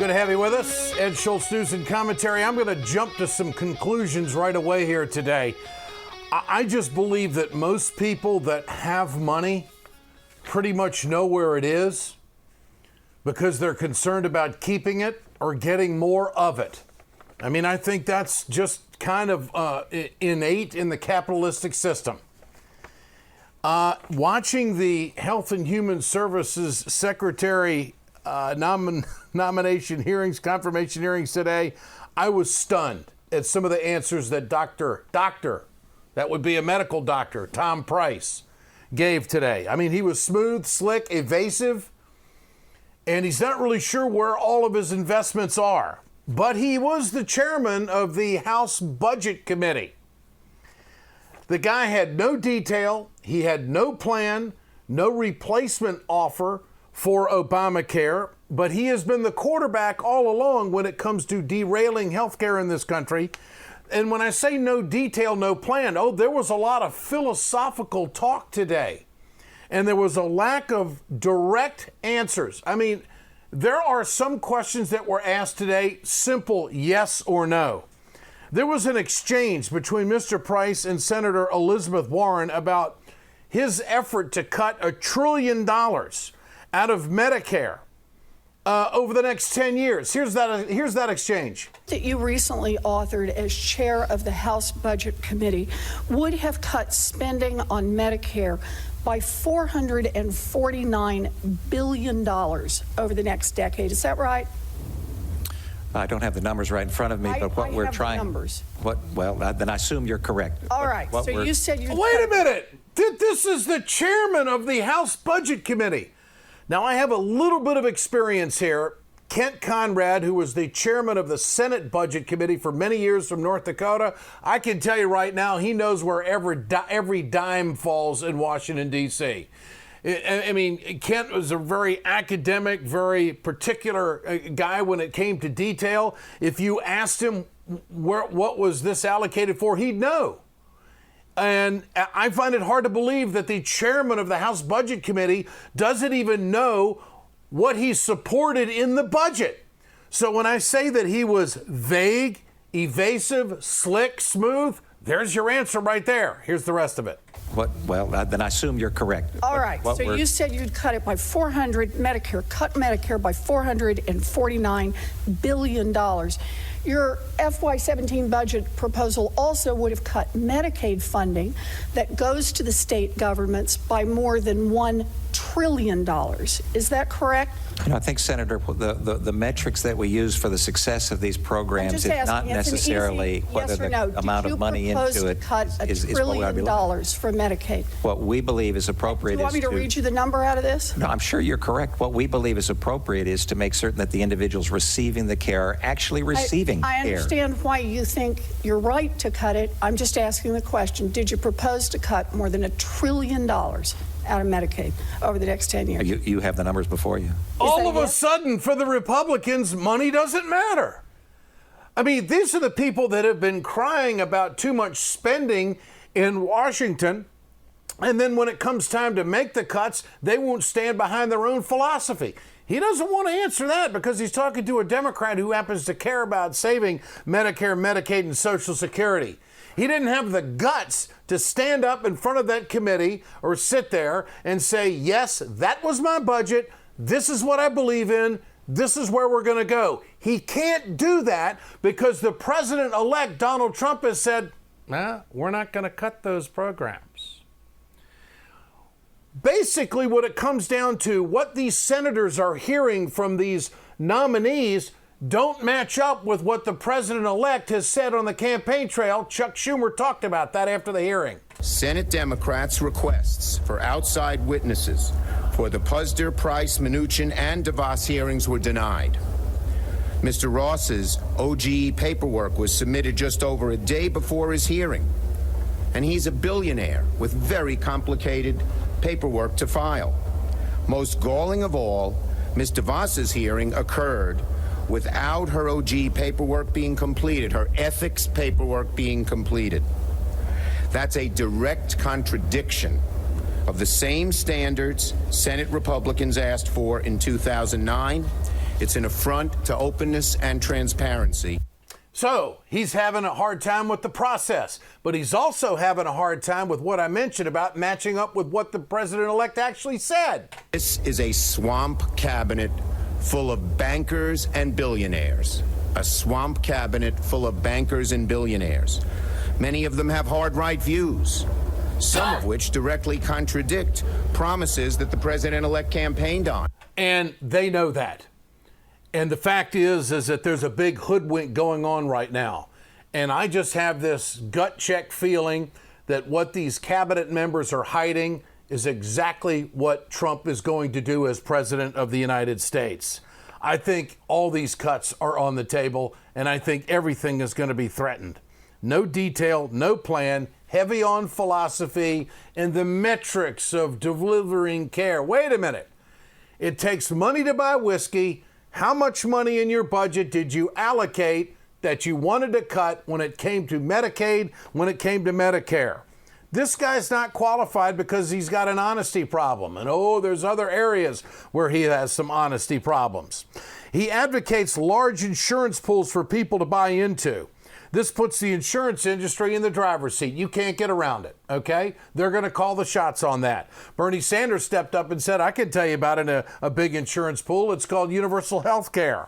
Good to have you with us. Ed Schultz, news and commentary. I'm going to jump to some conclusions right away here today. I just believe that most people that have money pretty much know where it is because they're concerned about keeping it or getting more of it. I mean, I think that's just kind of innate in the capitalistic system. Watching the Health and Human Services Secretary nomination hearings, confirmation hearings today, I was stunned at some of the answers that Dr. That would be a medical doctor, Tom Price, gave today. I mean, he was smooth, slick, evasive, and he's not really sure where all of his investments are. But he was the chairman of the House Budget Committee. The guy had no detail, he had no plan, no replacement offer for Obamacare, but he has been the quarterback all along when it comes to derailing healthcare in this country. And when I say no detail, no plan, there was a lot of philosophical talk today. And there was a lack of direct answers. I mean, there are some questions that were asked today, simple yes or no. There was an exchange between Mr. Price and Senator Elizabeth Warren about his effort to cut $1 trillion out of Medicare over the next 10 years. Here's that exchange. That you recently authored as chair of the House Budget Committee would have cut spending on Medicare by $449 billion over the next decade. Is that right? I don't have the numbers right in front of me, but what we're trying. Numbers. Well, then I assume you're correct. All right. So you said you. Wait a minute. This is the chairman of the House Budget Committee. Now, I have a little bit of experience here. Kent Conrad, who was the chairman of the Senate Budget Committee for many years from North Dakota, I can tell you right now, he knows where every dime falls in Washington, D.C. I mean, Kent was a very academic, very particular guy when it came to detail. If you asked him what was this allocated for, he'd know. And I find it hard to believe that the chairman of the House Budget Committee doesn't even know what he supported in the budget. So when I say that he was vague, evasive, slick, smooth, there's your answer right there. Here's the rest of it. Well, then I assume you're correct. All right. So you said you'd cut it by cut Medicare by $449 billion. Your FY17 budget proposal also would have cut Medicaid funding that goes to the state governments by more than $1 trillion. Is that correct? I think, Senator, the metrics that we use for the success of these programs is not necessarily whether the amount of money into it is what we ought to be looking at. For Medicaid. What we believe is appropriate is Do you want me to read you the number out of this? No, I'm sure you're correct. What we believe is appropriate is to make certain that the individuals receiving the care are actually receiving care. I understand why you think you're right to cut it. I'm just asking the question, did you propose to cut more than $1 trillion out of Medicaid over the next 10 years? You have the numbers before you. All of a sudden, for the Republicans, money doesn't matter. I mean, these are the people that have been crying about too much spending in Washington, and then when it comes time to make the cuts, they won't stand behind their own philosophy. He doesn't want to answer that because he's talking to a Democrat who happens to care about saving Medicare, Medicaid, and Social Security. He didn't have the guts to stand up in front of that committee or sit there and say, yes, that was my budget. This is what I believe in. This is where we're going to go. He can't do that because the president-elect, Donald Trump, has said, nah, we're not going to cut those programs. Basically, what it comes down to, what these senators are hearing from these nominees don't match up with what the president-elect has said on the campaign trail. Chuck Schumer talked about that after the hearing. Senate Democrats' requests for outside witnesses for the Puzder, Price, Mnuchin, and DeVos hearings were denied. Mr. Ross's OGE paperwork was submitted just over a day before his hearing, and he's a billionaire with very complicated paperwork to file. Most galling of all, Ms. DeVos's hearing occurred without her OGE paperwork being completed, her ethics paperwork being completed. That's a direct contradiction of the same standards Senate Republicans asked for in 2009 It's an affront to openness and transparency. So he's having a hard time with the process, but he's also having a hard time with what I mentioned about matching up with what the president-elect actually said. This is a swamp cabinet full of bankers and billionaires. A swamp cabinet full of bankers and billionaires. Many of them have hard-right views, some of which directly contradict promises that the president-elect campaigned on. And they know that. And the fact is that there's a big hoodwink going on right now. And I just have this gut check feeling that what these cabinet members are hiding is exactly what Trump is going to do as president of the United States. I think all these cuts are on the table, and I think everything is going to be threatened. No detail, no plan, heavy on philosophy and the metrics of delivering care. Wait a minute. It takes money to buy whiskey. How much money in your budget did you allocate that you wanted to cut when it came to Medicaid, when it came to Medicare? This guy's not qualified because he's got an honesty problem. And there's other areas where he has some honesty problems. He advocates large insurance pools for people to buy into. This puts the insurance industry in the driver's seat. You can't get around it, okay? They're going to call the shots on that. Bernie Sanders stepped up and said, I can tell you about a big insurance pool. It's called universal health care.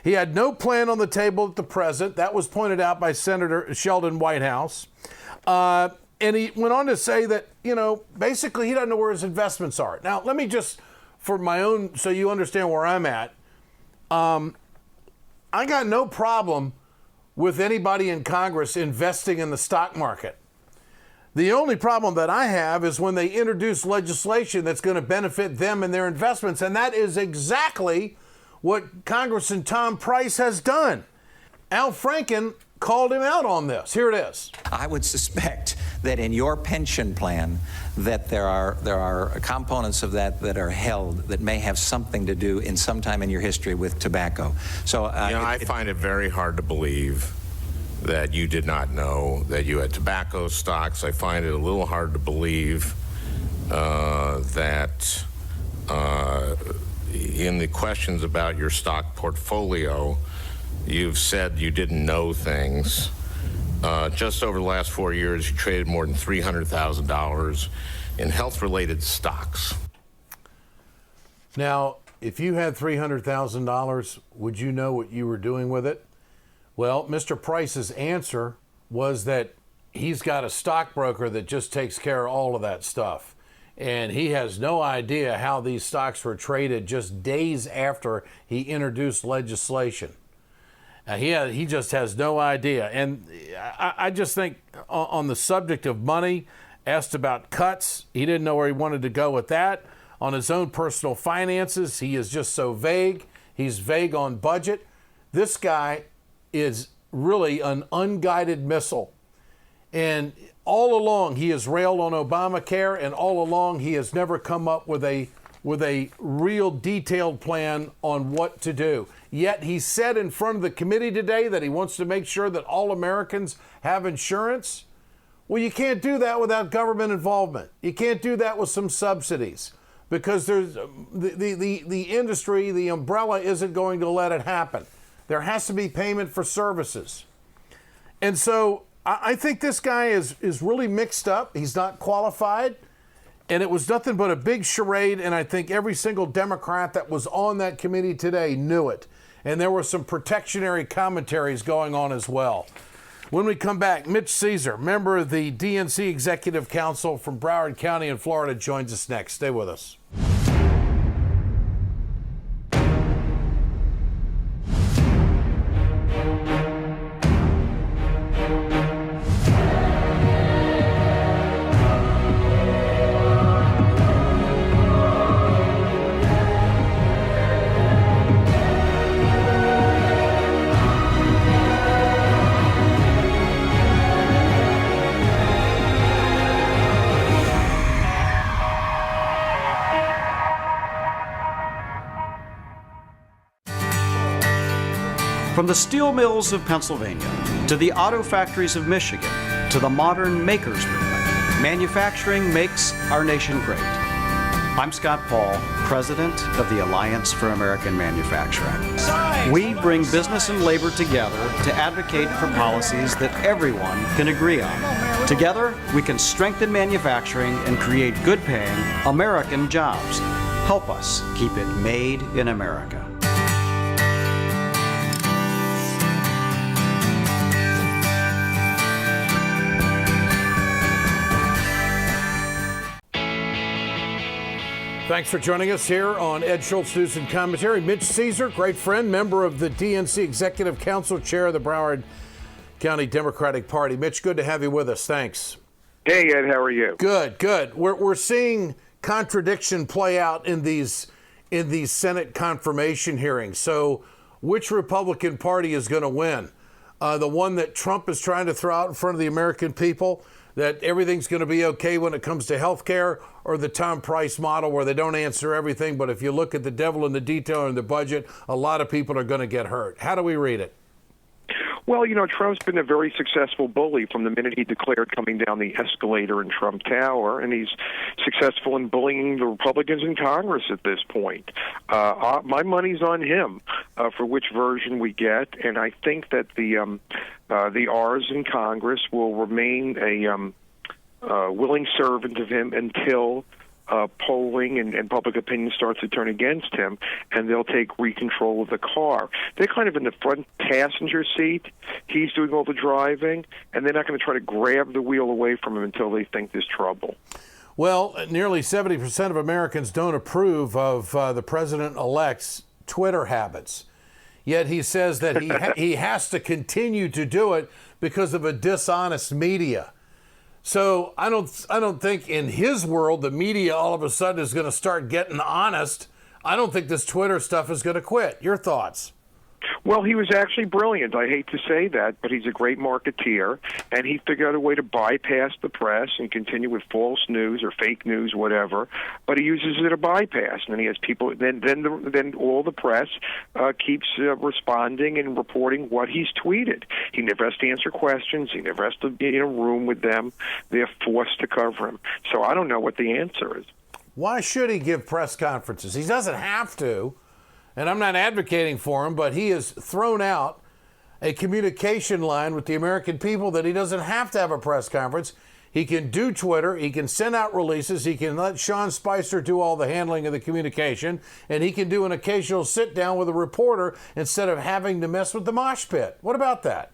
He had no plan on the table at the present. That was pointed out by Senator Sheldon Whitehouse. And he went on to say that, basically he doesn't know where his investments are. Now, let me just, for my own, so you understand where I'm at, I got no problem with anybody in Congress investing in the stock market. The only problem that I have is when they introduce legislation that's going to benefit them and their investments, and that is exactly what Congressman Tom Price has done. Al Franken called him out on this. Here it is. I would suspect that in your pension plan that there are components of that are held that may have something to do in some time in your history with tobacco. So I find it very hard to believe that you did not know that you had tobacco stocks. I find it a little hard to believe that in the questions about your stock portfolio, you've said you didn't know things. Just over the last 4 years, you traded more than $300,000 in health-related stocks. Now, if you had $300,000, would you know what you were doing with it? Well, Mr. Price's answer was that he's got a stockbroker that just takes care of all of that stuff. And he has no idea how these stocks were traded just days after he introduced legislation. He just has no idea. And I just think on the subject of money, asked about cuts, he didn't know where he wanted to go with that. On his own personal finances, he is just so vague. He's vague on budget. This guy is really an unguided missile. And all along, he has railed on Obamacare, and all along, he has never come up with a real detailed plan on what to do. Yet he said in front of the committee today that he wants to make sure that all Americans have insurance. Well, you can't do that without government involvement. You can't do that with some subsidies because there's the industry, the umbrella isn't going to let it happen. There has to be payment for services. And so I think this guy is really mixed up. He's not qualified. And it was nothing but a big charade, and I think every single Democrat that was on that committee today knew it. And there were some protectionary commentaries going on as well. When we come back, Mitch Caesar, member of the DNC Executive Council from Broward County in Florida, joins us next. Stay with us. From the steel mills of Pennsylvania, to the auto factories of Michigan, to the modern makers movement, manufacturing makes our nation great. I'm Scott Paul, president of the Alliance for American Manufacturing. We bring business and labor together to advocate for policies that everyone can agree on. Together, we can strengthen manufacturing and create good-paying American jobs. Help us keep it made in America. Thanks for joining us here on Ed Schultz News and Commentary. Mitch Caesar, great friend, member of the DNC Executive Council, chair of the Broward County Democratic Party. Mitch, good to have you with us. Thanks. Hey, Ed, how are you? Good, good. We're seeing contradiction play out in these Senate confirmation hearings. So which Republican Party is going to win? The one that Trump is trying to throw out in front of the American people, that everything's going to be okay when it comes to health care, or the Tom Price model where they don't answer everything, but if you look at the devil in the detail in the budget, a lot of people are going to get hurt. How do we read it? Well, you know, Trump's been a very successful bully from the minute he declared coming down the escalator in Trump Tower, and he's successful in bullying the Republicans in Congress at this point. My money's on him for which version we get, and I think that the R's in Congress will remain a willing servant of him until polling and public opinion starts to turn against him, and they'll take control of the car. They're kind of in the front passenger seat. He's doing all the driving, and they're not going to try to grab the wheel away from him until they think there's trouble. Well, nearly 70% of Americans don't approve of the president-elect's Twitter habits. Yet he says that he has to continue to do it because of a dishonest media. So I don't think in his world the media all of a sudden is going to start getting honest. I don't think this Twitter stuff is going to quit. Your thoughts? Well, he was actually brilliant. I hate to say that, but he's a great marketeer, and he figured out a way to bypass the press and continue with false news or fake news, whatever. But he uses it a bypass, and then he has people. Then all the press keeps responding and reporting what he's tweeted. He never has to answer questions. He never has to be in a room with them. They're forced to cover him. So I don't know what the answer is. Why should he give press conferences? He doesn't have to. And I'm not advocating for him, but he has thrown out a communication line with the American people that he doesn't have to have a press conference. He can do Twitter, he can send out releases, he can let Sean Spicer do all the handling of the communication, and he can do an occasional sit down with a reporter instead of having to mess with the mosh pit. What about that?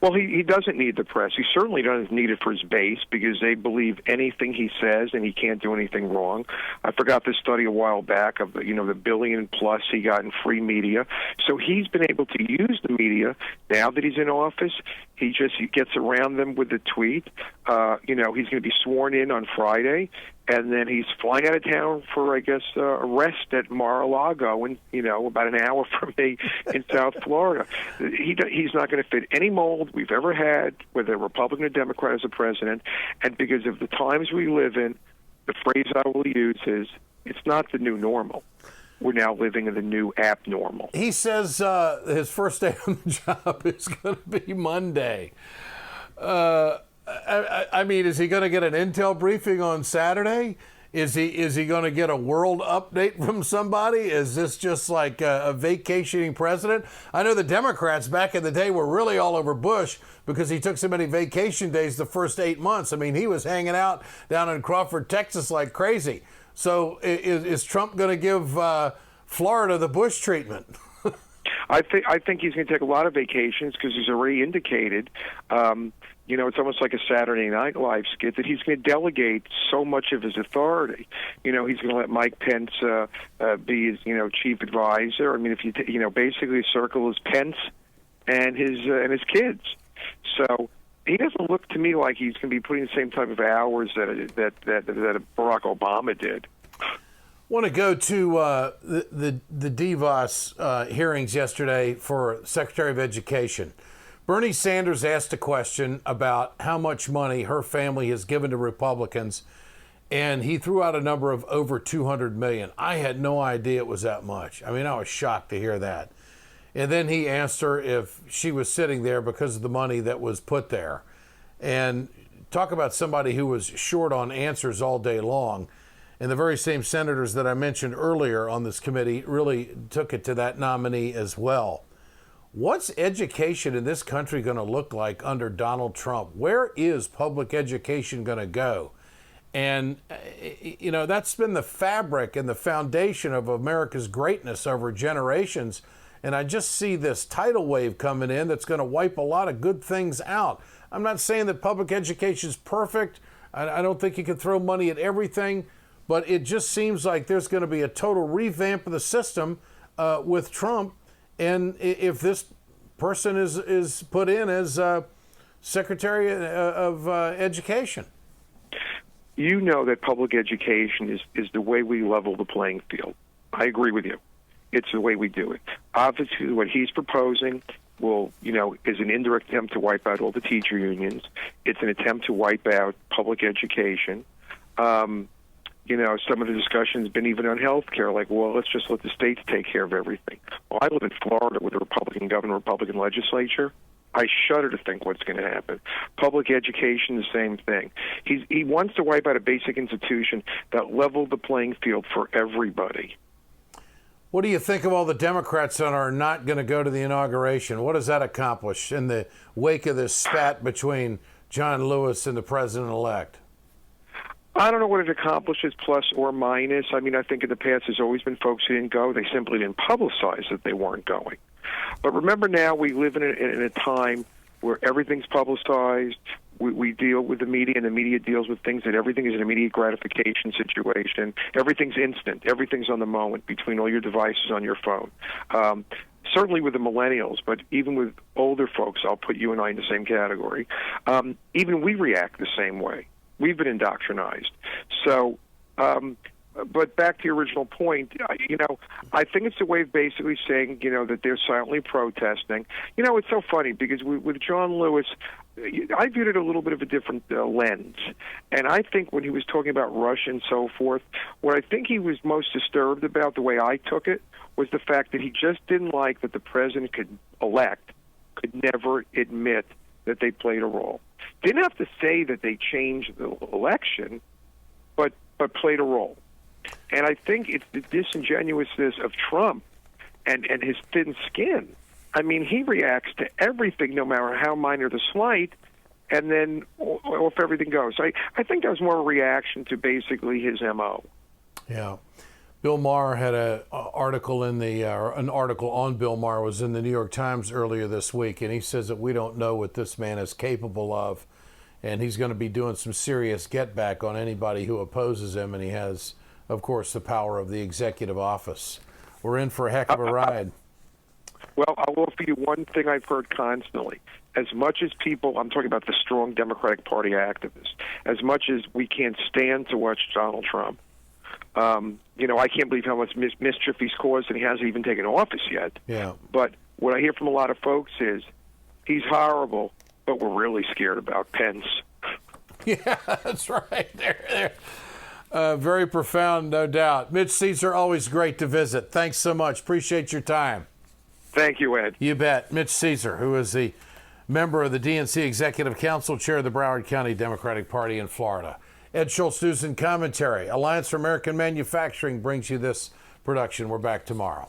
Well, he doesn't need the press. He certainly doesn't need it for his base because they believe anything he says and he can't do anything wrong. I forgot this study a while back of the $1 billion plus he got in free media. So he's been able to use the media now that he's in office. He gets around them with the tweet. He's going to be sworn in on Friday, and then he's flying out of town for, I guess, a rest at Mar-a-Lago, and about an hour from me in South Florida. He's not going to fit any mold we've ever had, whether Republican or Democrat as a president, and because of the times we live in, the phrase I will use is, it's not the new normal. We're now living in the new abnormal. He says his first day on the job is going to be Monday. I mean, is he going to get an intel briefing on Saturday? Is he going to get a world update from somebody? Is this just like a vacationing president? I know the Democrats back in the day were really all over Bush because he took so many vacation days the first 8 months. I mean, he was hanging out down in Crawford, Texas like crazy. So is Trump going to give Florida the Bush treatment? I think he's going to take a lot of vacations because he's already indicated, it's almost like a Saturday Night Live skit that he's going to delegate so much of his authority. He's going to let Mike Pence be his, chief advisor. I mean, if you basically circle his Pence and his kids. So he doesn't look to me like he's going to be putting the same type of hours that Barack Obama did. I want to go to the DeVos hearings yesterday for Secretary of Education. Bernie Sanders asked a question about how much money her family has given to Republicans, and he threw out a number of over $200 million. I had no idea it was that much. I mean, I was shocked to hear that. And then he asked her if she was sitting there because of the money that was put there. And talk about somebody who was short on answers all day long. And the very same senators that I mentioned earlier on this committee really took it to that nominee as well. What's education in this country going to look like under Donald Trump? Where is public education going to go? And, you know, that's been the fabric and the foundation of America's greatness over generations. And I just see this tidal wave coming in that's going to wipe a lot of good things out. I'm not saying that public education is perfect. I don't think you can throw money at everything. But it just seems like there's going to be a total revamp of the system with Trump. And if this person is put in as Secretary of Education. You know that public education is the way we level the playing field. I agree with you. It's the way we do it. Obviously, what he's proposing is an indirect attempt to wipe out all the teacher unions. It's an attempt to wipe out public education. Some of the discussion's been even on health care, like, well, let's just let the states take care of everything. Well, I live in Florida with a Republican governor, Republican legislature. I shudder to think what's going to happen. Public education, the same thing. He wants to wipe out a basic institution that leveled the playing field for everybody. What do you think of all the Democrats that are not going to go to the inauguration? What does that accomplish in the wake of this spat between John Lewis and the president-elect? I don't know what it accomplishes, plus or minus. I mean, I think in the past there's always been folks who didn't go. They simply didn't publicize that they weren't going. But remember now we live in a time where everything's publicized. We deal with the media, and the media deals with things that everything is an immediate gratification situation. Everything's instant. Everything's on the moment between all your devices on your phone. Certainly with the millennials, but even with older folks, I'll put you and I in the same category. Even we react the same way. We've been indoctrinized. So, but back to your original point, I think it's a way of basically saying, that they're silently protesting. It's so funny because with John Lewis, I viewed it a little bit of a different lens. And I think when he was talking about Russia and so forth, what I think he was most disturbed about, the way I took it, was the fact that he just didn't like that the president-elect could never admit that they played a role. Didn't have to say that they changed the election, but played a role. And I think it's the disingenuousness of Trump and his thin skin. I mean, he reacts to everything, no matter how minor the slight, and then off everything goes. I think that was more a reaction to basically his MO. Yeah. Bill Maher had an article on Bill Maher was in the New York Times earlier this week, and he says that we don't know what this man is capable of, and he's going to be doing some serious get back on anybody who opposes him, and he has, of course, the power of the executive office. We're in for a heck of a ride. Well, I'll offer you one thing I've heard constantly. As much as people, I'm talking about the strong Democratic Party activists, as much as we can't stand to watch Donald Trump, I can't believe how much mischief he's caused, and he hasn't even taken office yet. Yeah. But what I hear from a lot of folks is he's horrible, but we're really scared about Pence. Yeah, that's right. There. Very profound, no doubt. Mitch Caesar, always great to visit. Thanks so much. Appreciate your time. Thank you, Ed. You bet. Mitch Caesar, who is the member of the DNC Executive Council, chair of the Broward County Democratic Party in Florida. Ed Schultz, News and Commentary. Alliance for American Manufacturing brings you this production. We're back tomorrow.